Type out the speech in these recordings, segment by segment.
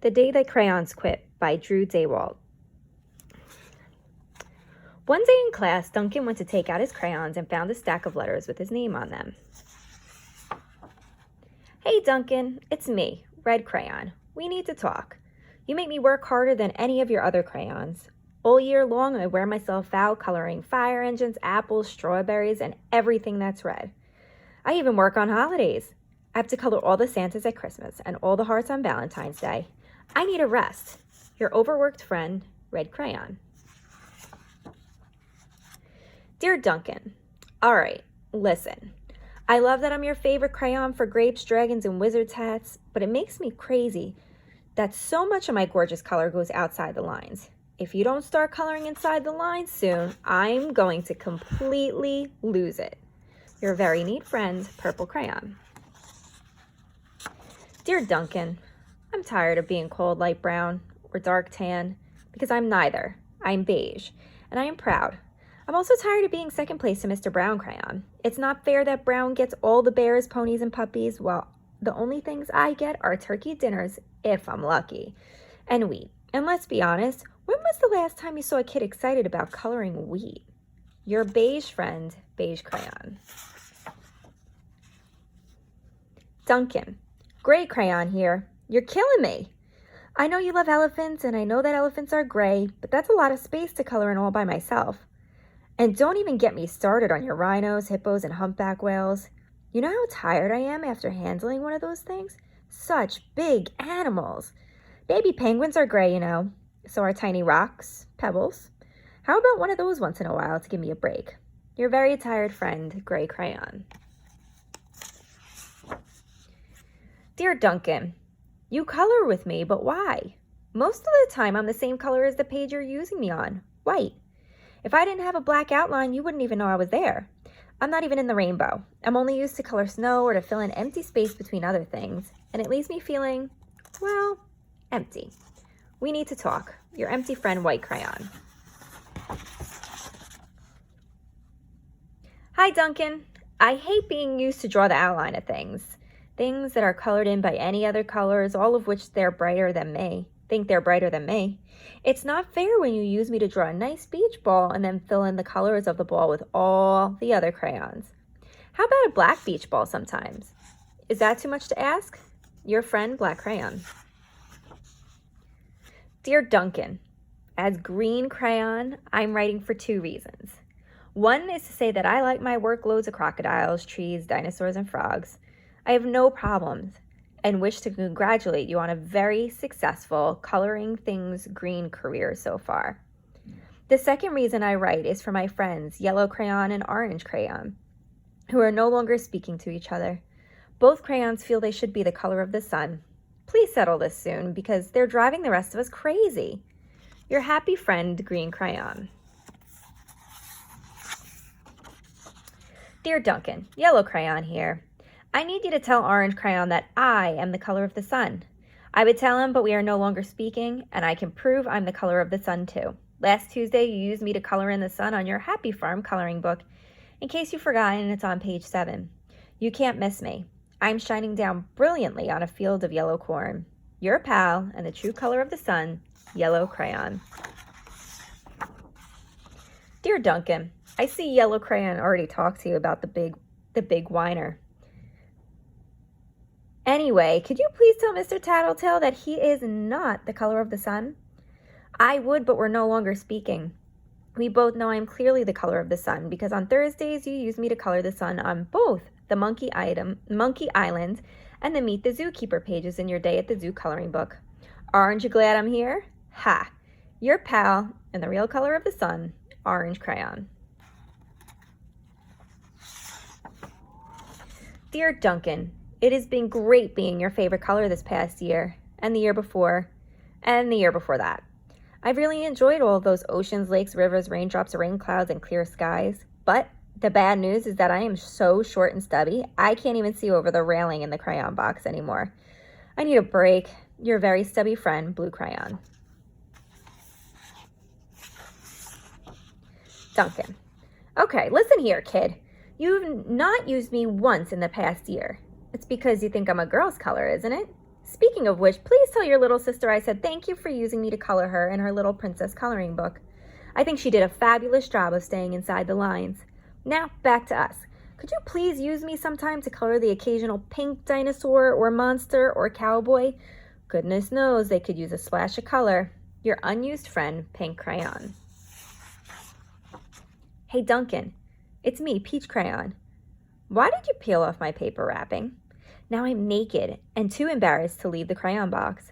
The Day That Crayons Quit by Drew Daywalt. One day in class, Duncan went to take out his crayons and found a stack of letters with his name on them. "Hey Duncan, it's me, Red Crayon. We need to talk. You make me work harder than any of your other crayons. All year long, I wear myself out coloring fire engines, apples, strawberries, and everything that's red. I even work on holidays. I have to color all the Santas at Christmas and all the hearts on Valentine's Day. I need a rest. Your overworked friend, Red Crayon." Dear Duncan, all right, listen. I love that I'm your favorite crayon for grapes, dragons, and wizards hats, but it makes me crazy that so much of my gorgeous color goes outside the lines. If you don't start coloring inside the lines soon, I'm going to completely lose it. Your very neat friend, Purple Crayon. Dear Duncan, I'm tired of being called light brown or dark tan because I'm neither. I'm beige, and I am proud. I'm also tired of being second place to Mr. Brown Crayon. It's not fair that Brown gets all the bears, ponies, and puppies, while the only things I get are turkey dinners, if I'm lucky, and wheat. And let's be honest, when was the last time you saw a kid excited about coloring wheat? Your beige friend, Beige Crayon. Duncan, Gray Crayon here. You're killing me. I know you love elephants, and I know that elephants are gray, but that's a lot of space to color in all by myself. And don't even get me started on your rhinos, hippos, and humpback whales. You know how tired I am after handling one of those things? Such big animals. Baby penguins are gray, you know. So are tiny rocks, pebbles. How about one of those once in a while to give me a break? Your very tired friend, Gray Crayon. Dear Duncan, you color with me, but why? Most of the time, I'm the same color as the page you're using me on, white. If I didn't have a black outline, you wouldn't even know I was there. I'm not even in the rainbow. I'm only used to color snow or to fill in empty space between other things, and it leaves me feeling, well, empty. We need to talk. Your empty friend, White Crayon. Hi, Duncan. I hate being used to draw the outline of things. Things that are colored in by any other colors, all of which think they're brighter than me. It's not fair when you use me to draw a nice beach ball and then fill in the colors of the ball with all the other crayons. How about a black beach ball sometimes? Is that too much to ask? Your friend, Black Crayon. Dear Duncan, as Green Crayon, I'm writing for two reasons. One is to say that I like my workloads of crocodiles, trees, dinosaurs, and frogs. I have no problems and wish to congratulate you on a very successful coloring things green career so far. The second reason I write is for my friends, Yellow Crayon and Orange Crayon, who are no longer speaking to each other. Both crayons feel they should be the color of the sun. Please settle this soon because they're driving the rest of us crazy. Your happy friend, Green Crayon. Dear Duncan, Yellow Crayon here. I need you to tell Orange Crayon that I am the color of the sun. I would tell him, but we are no longer speaking, and I can prove I'm the color of the sun too. Last Tuesday, you used me to color in the sun on your Happy Farm coloring book. In case you forgot, and it's on page 7. You can't miss me. I'm shining down brilliantly on a field of yellow corn. Your pal and the true color of the sun, Yellow Crayon. Dear Duncan, I see Yellow Crayon already talked to you about the big whiner. Anyway, could you please tell Mr. Tattletale that he is not the color of the sun? I would, but we're no longer speaking. We both know I'm clearly the color of the sun because on Thursdays you use me to color the sun on both the Monkey Island and the Meet the Zookeeper pages in your Day at the Zoo coloring book. Aren't you glad I'm here? Ha! Your pal and the real color of the sun, Orange Crayon. Dear Duncan, it has been great being your favorite color this past year, and the year before, and the year before that. I've really enjoyed all of those oceans, lakes, rivers, raindrops, rain clouds, and clear skies. But the bad news is that I am so short and stubby, I can't even see over the railing in the crayon box anymore. I need a break. Your very stubby friend, Blue Crayon. Duncan. Okay, listen here, kid. You've not used me once in the past year. It's because you think I'm a girl's color, isn't it? speaking of which, please tell your little sister I said thank you for using me to color her in her little princess coloring book. I think she did a fabulous job of staying inside the lines. Now, back to us. Could you please use me sometime to color the occasional pink dinosaur or monster or cowboy? Goodness knows they could use a splash of color. Your unused friend, Pink Crayon. Hey Duncan, it's me, Peach Crayon. Why did you peel off my paper wrapping? Now I'm naked and too embarrassed to leave the crayon box.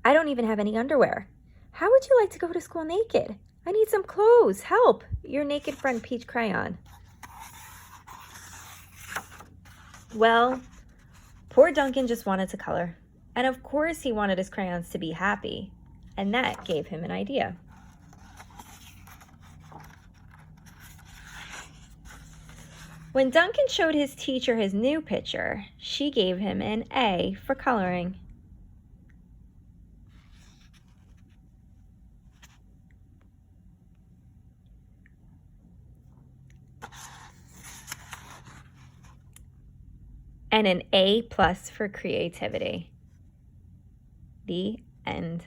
I don't even have any underwear. How would you like to go to school naked? I need some clothes. Help! Your naked friend, Peach Crayon. Well, poor Duncan just wanted to color. And of course he wanted his crayons to be happy. And that gave him an idea. When Duncan showed his teacher his new picture, she gave him an A for coloring. And an A+ for creativity. The end.